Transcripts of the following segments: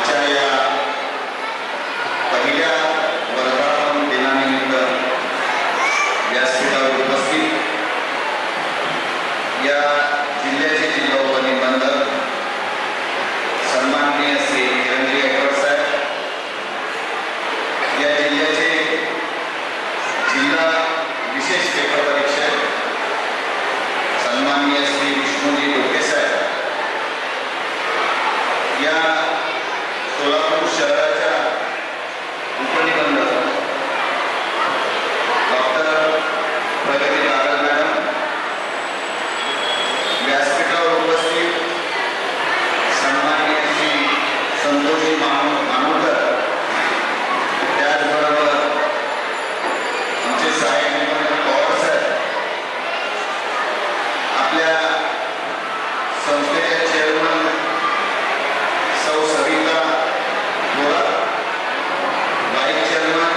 आजच्या या पहिल्या वर्धापन दिनानिमित्त व्यासपीठावर उपस्थित या जिल्ह्याचे जिल्हा उपनिबंधक सन्माननीय श्री किरणजी गायकवाड साहेब, या जिल्ह्याचे जिल्हा विशेष पेपर परीक्षक सन्माननीय श्री विष्णुजी डोके साहेब, या सोलापूर शहराच्या उपनिबंधक डॉक्टर प्रगती बागल मॅडम, व्यासपीठावर उपस्थित सन्माननीय श्री संतोषजी मानोरकर, त्याचबरोबर आमचे साहेब पवार साहेब, आपल्या संस्थेचे चेअरमन सौ सविता बोरा, व्हाईस चेअरमन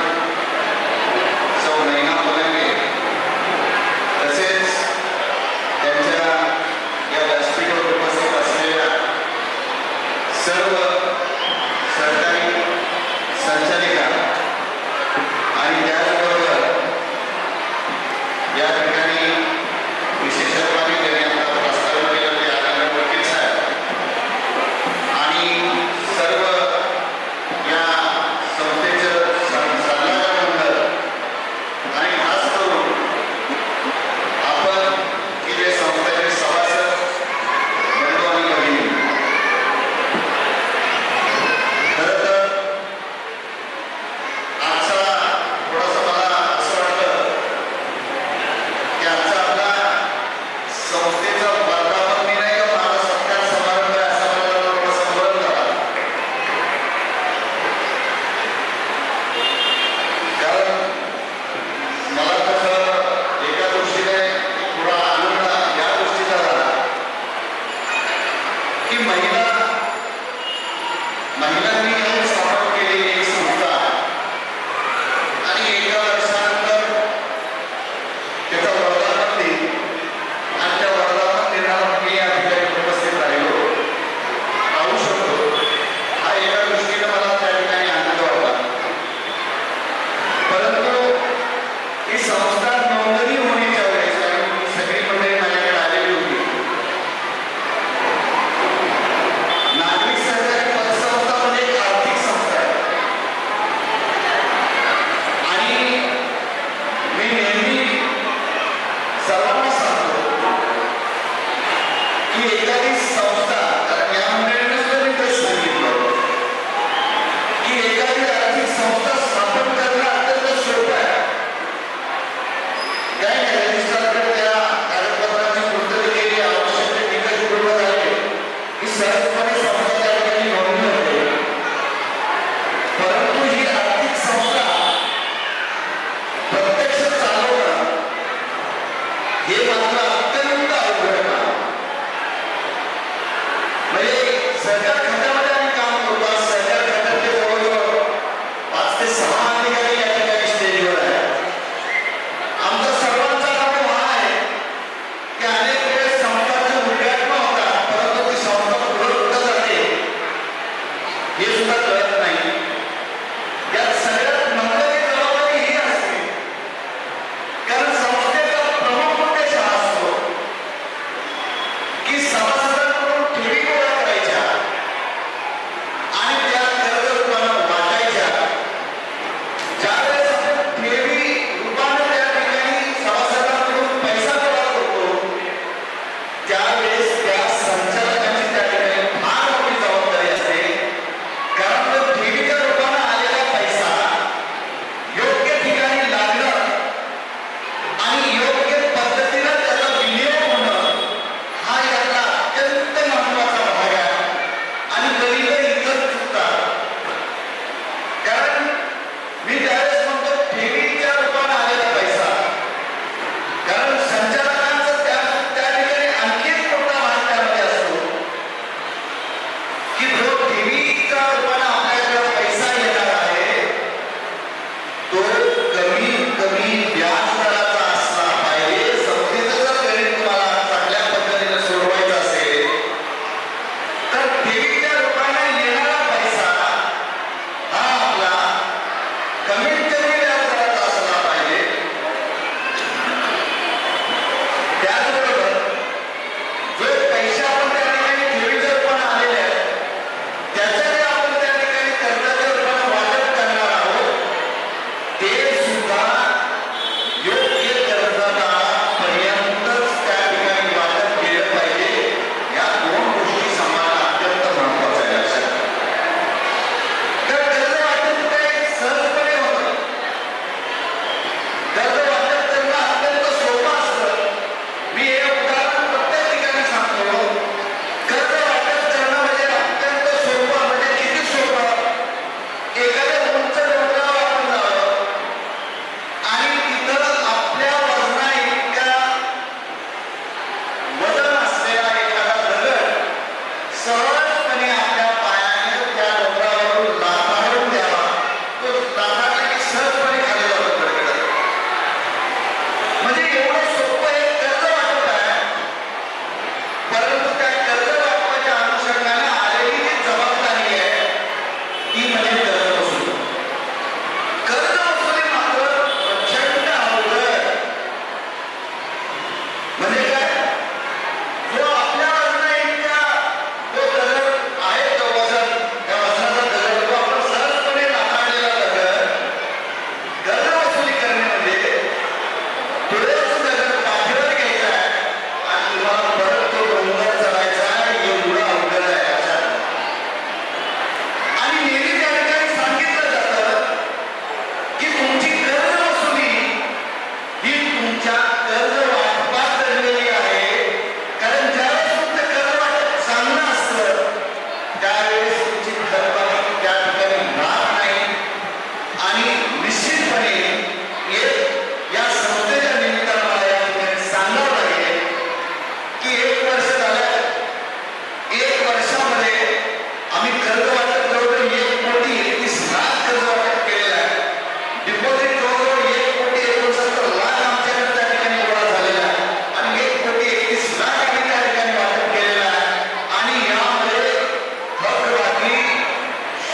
सौ नैना मुलंगे, तसेच त्यांच्या या व्यासपीठावर उपस्थित असलेल्या सर्व सरकारी संचालिका आणि त्याचबरोबर या ठिकाणी विशेषत्वाने त्यांनी आपला प्रस्ताव केलेले आदरणीय वकील साहेब आणि सर्व या संस्थेचं सल्लागार मंडळ आणि खास करून आपण की जे संस्थेचे सभासद बंधू आणि भगिनी, खरं तर आजचा थोडंसं मला असं वाटलं की आजचा आपला संस्थेचा वर्धापन दिन आहे का माझा सत्कार समारंभ आहे असं मला थोडंसं बोलत झाला. कारण मला तसं एका दृष्टीने थोडा आनंद या गोष्टीचा झाला की महिलांनी येऊन स्थापन केलेली एक संस्था आणि एका वर्षानंतर त्याचा वर्धापन दिन आणि त्या वर्धापन दिनाला मी या ठिकाणी उपस्थित राहू शकतो, हा एका दृष्टीने मला त्या ठिकाणी आनंद वाटला. परंतु ही संस्था नोंदणी होण्याच्या वेळेस आणि सगळी मंडळी माझ्याकडे आलेली होती. नागरिक सहकारी पतसंस्था म्हणजे एक आर्थिक संस्था आहे आणि मी नेहमी सर्वांना सांगतो की एखादी संस्था, कारण या मंडळीने सुद्धा मी तेच सांगितलं की एखादी आर्थिक संस्था स्थापन करणं अत्यंत सोपं आहे. काय नाही, रजिस्टरकडे त्या कागदपत्रांची पूर्तता केली, आवश्यक ते निकष पूर्ण झाले की सहजपणे संस्था त्या ठिकाणी नोंदणी होते. परंतु ही आर्थिक संस्था प्रत्यक्ष चालवणं हे मात्र अत्यंत अवघड काम. म्हणजे सरकार खात्यामध्ये आम्ही काम करतो. आज सरकार खात्यातले जवळजवळ 5 ते 6 अधिकारी या ठिकाणी स्टेजवर आहेत. आमचा सर्वांचा अनुभव हा आहे की अनेक वेळेस संस्थांचे उद्घाटन होतात, परंतु ती संस्था पुढे कुठं जाते हे सुद्धा कळत नाही. यात सगळ्यात महत्त्वाची जबाबदारी ही असते, कारण संस्थेचा प्रमुख उद्देश हा असतो की सभासदांकडून ठेवी गोळा करायच्या आणि त्या कर्ज रूपानं वाटायच्या. ज्यावेळेस आपण ठेवी रूपानं त्या ठिकाणी सभासदांकडून पैसा गोळा करतो, त्यावेळेस त्या संचालकांची त्या ठिकाणी फार मोठी जबाबदारी असते. कारण जर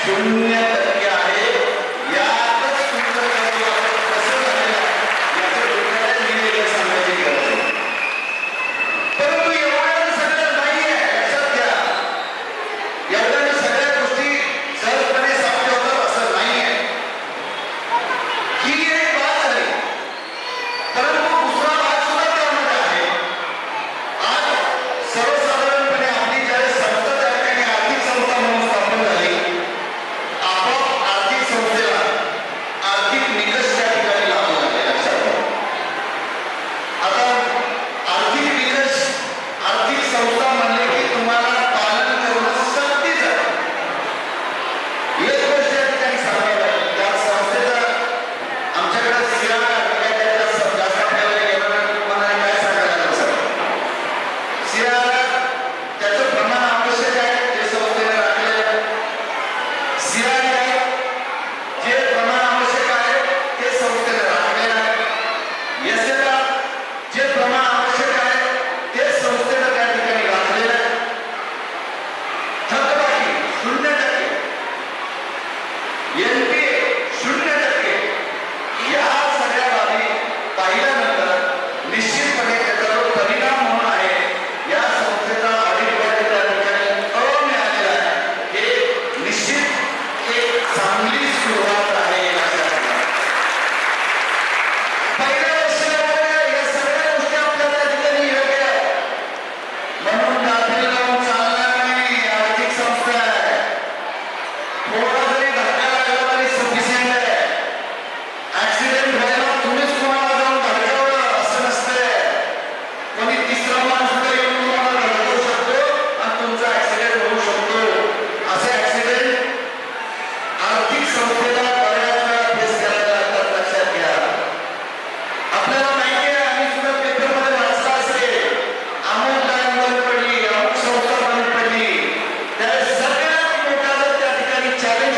0% आहे. यातच तुमचं कर्म कसं झालेलं आहे याचं तुम्हाला मी वेगळं सांगायची गरज नाही. परंतु एवढं सगळं नाही आहे, लक्षात घ्या. एवढ्याने सगळ्या गोष्टी सहजपणे साध्य होतात असं नाही आहे. ही एक बात झाली. परंतु दुसरा भाग सुद्धा त्यामध्ये आहे. आज सर्वसाधारणपणे आपली ज्यावेळेस संस्था त्या ठिकाणी आर्थिक संस्था म्हणून स्थापन झाली, आपोआप आर्थिक संस्थेला आर्थिक निकष त्या ठिकाणी लागू लागले. लक्षात घ्या. आता आर्थिक निकष, आर्थिक संस्था म्हणले की तुम्हाला पालन करणं सक्तीचं आहे. एक गोष्ट या ठिकाणी सांगायला लागेल, त्या संस्थेचा आमच्याकडे सिरा जास्त आपल्याला येणार तुम्हाला काय सांगायला लागेल सर. सिरा त्याचं प्रमाण आवश्यक आहे ते संस्थेने राखलेलं आहे. सिरा जे प्रमाण आवश्यक आहे ते संस्थेने राखलेलं आहे. एसएला जे प्रमाण आवश्यक आहे ते संस्थेने त्या ठिकाणी राखलेलं आहे. थकबाकी 0%, एनपीए 0%, या सगळ्या बाबी पाहिल्यानंतर निश्चितपणे त्याच्यावर परिणाम होणार आहे. या संस्थेचा ऑडिट बॉडी त्या ठिकाणी मिळालेला आहे. हे निश्चित एक चांगली सुरुवात आहे. लक्षात घ्या. पहिल्या वर्षामध्ये या सगळ्या गोष्टी आपल्याला त्या ठिकाणी योग्य आहे. म्हणून गाफील लावून चालणार नाही. आर्थिक संस्था आहे. थोडा जरी धक्का लागला तरी सफिशियंट आहे. ऍक्सिडेंट व्हायला तुम्हीच कोणाला जाऊन धडकावलं असं नसतंय. कोणी तिसरा माणूस सुद्धा येऊन तुम्हाला धडकवू शकतो आणि तुमचा ऍक्सिडेंट होऊ शकतो. असे ऍक्सिडेंट आर्थिक संस्थेला बऱ्याच वेळा फेस करायला लागतात. लक्षात घ्या. आपल्याला माहिती आहे, आम्ही सुद्धा पेपरमध्ये वाचलं असेल, अमुक बँक बंद पडली, अमुक संस्था बंद पडली. त्या सगळ्यात मोठा जर त्या ठिकाणी चॅलेंज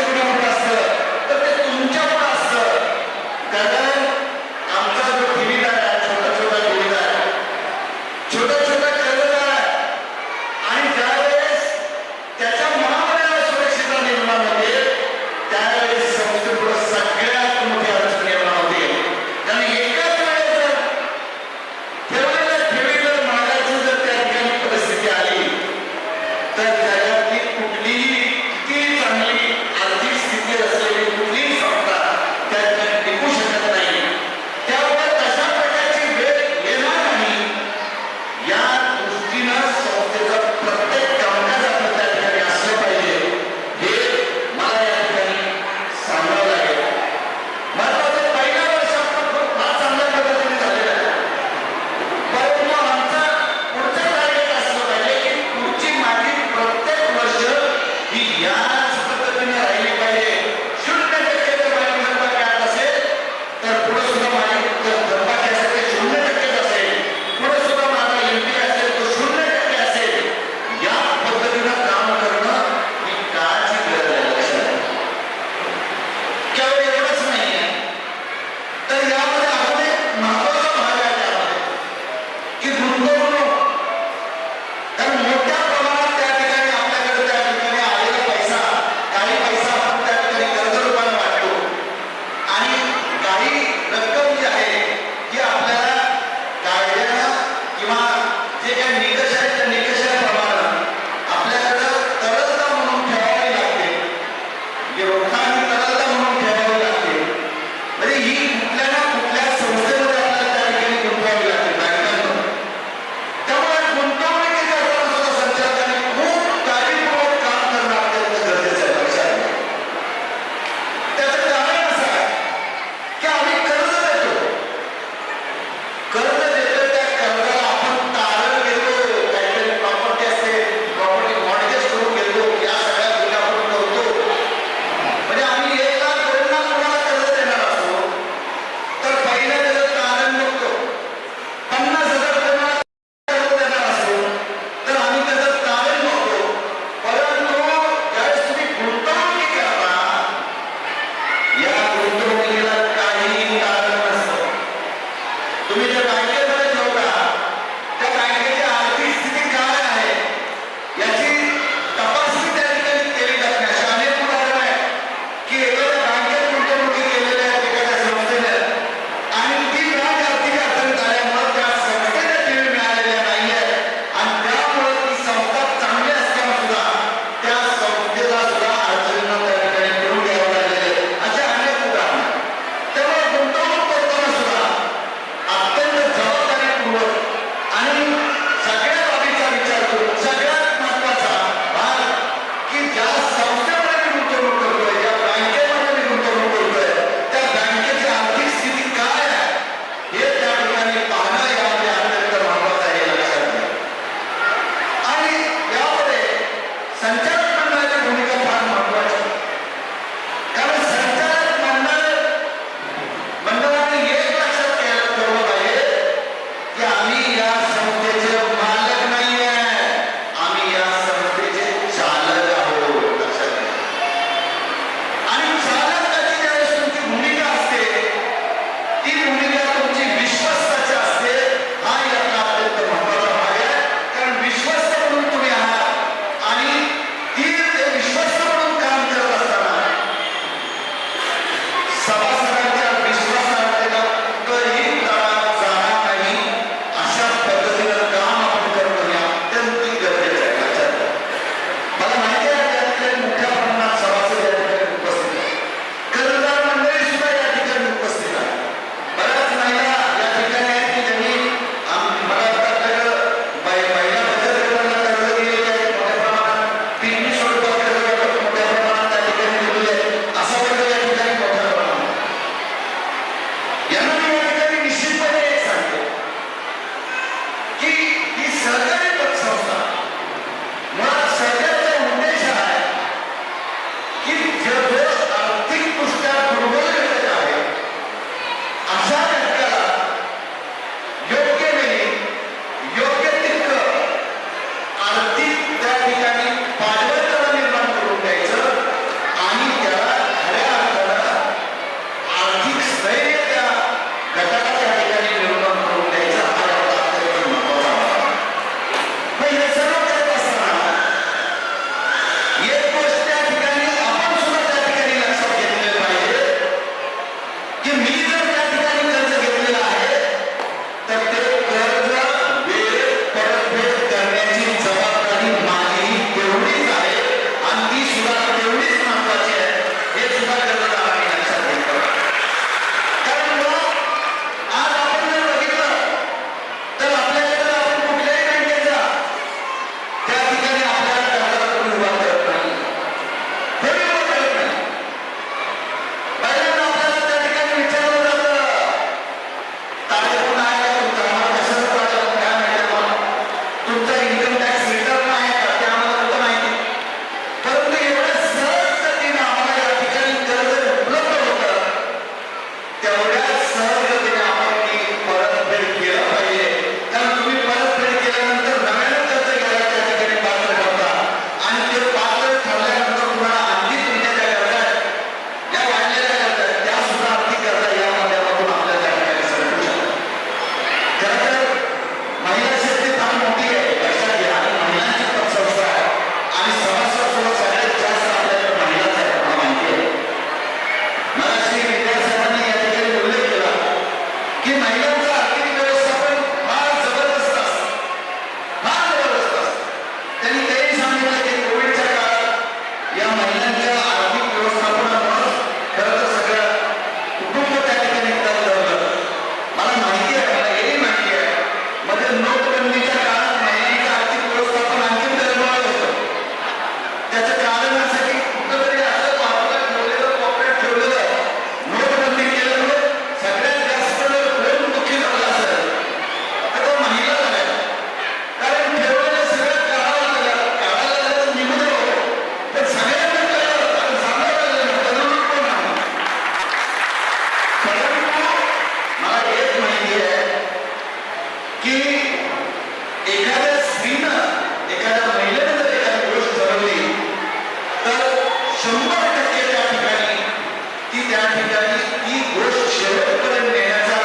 ठिकाणी ती गोष्ट शेवटपर्यंत नेण्याचा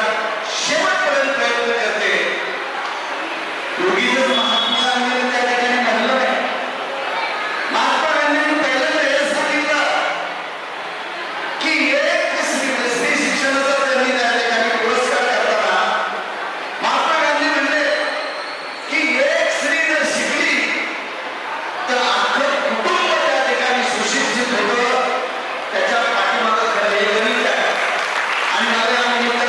शेवटपर्यंत प्रयत्न करते. उगीच महात्मा गांधींनी त्या ठिकाणी म्हणलं नाही. महात्मा गांधींनी पहिल्यांदा हे सांगितलं की एक स्त्री शिक्षणाचा त्यांनी त्या ठिकाणी पुरस्कार करताना महात्मा गांधी म्हणले की एक स्त्री जर शिकली तर अख्खं कुटुंब त्या ठिकाणी सुशिक्षित होतं. त्याच्या पाठीमागं खरं हे गणित आहे. आणि मला या निमित्तानं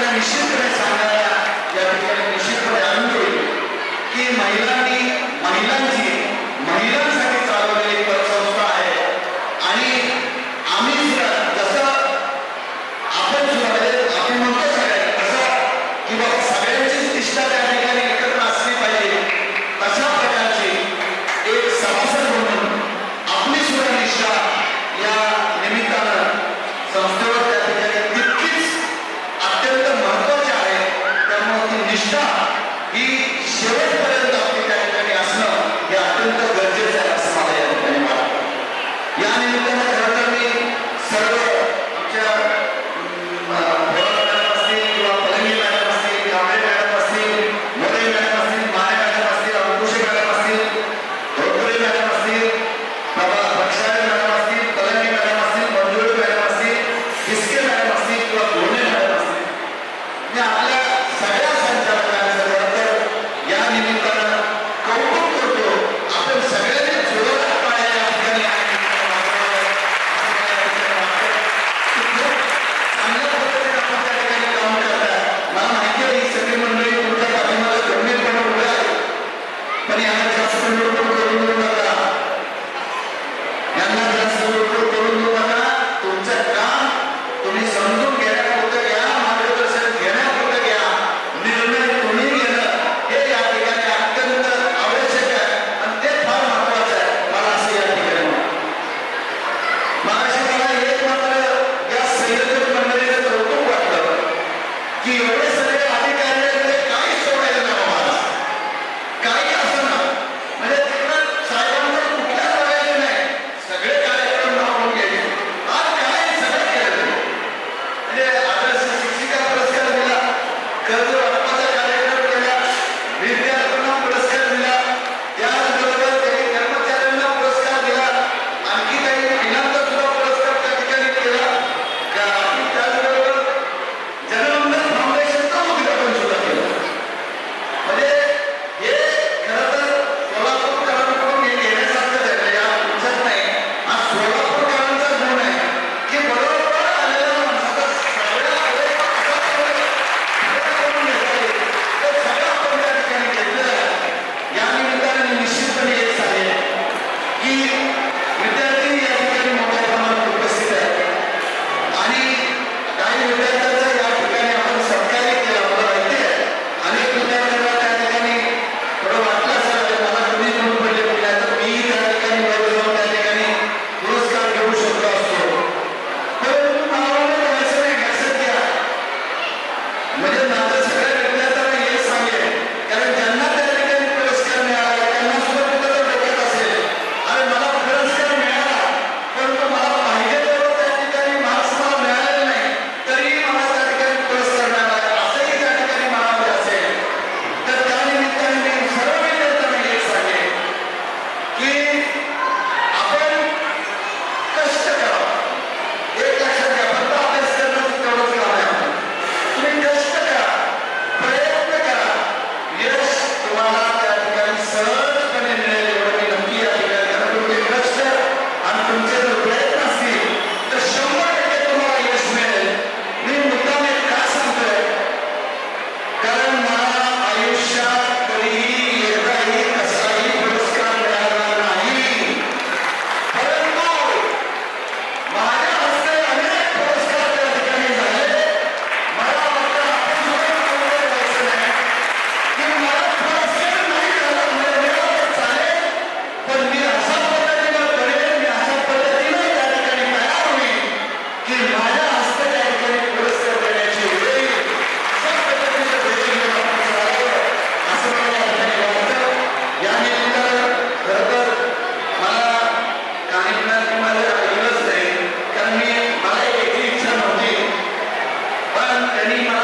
त्यांनी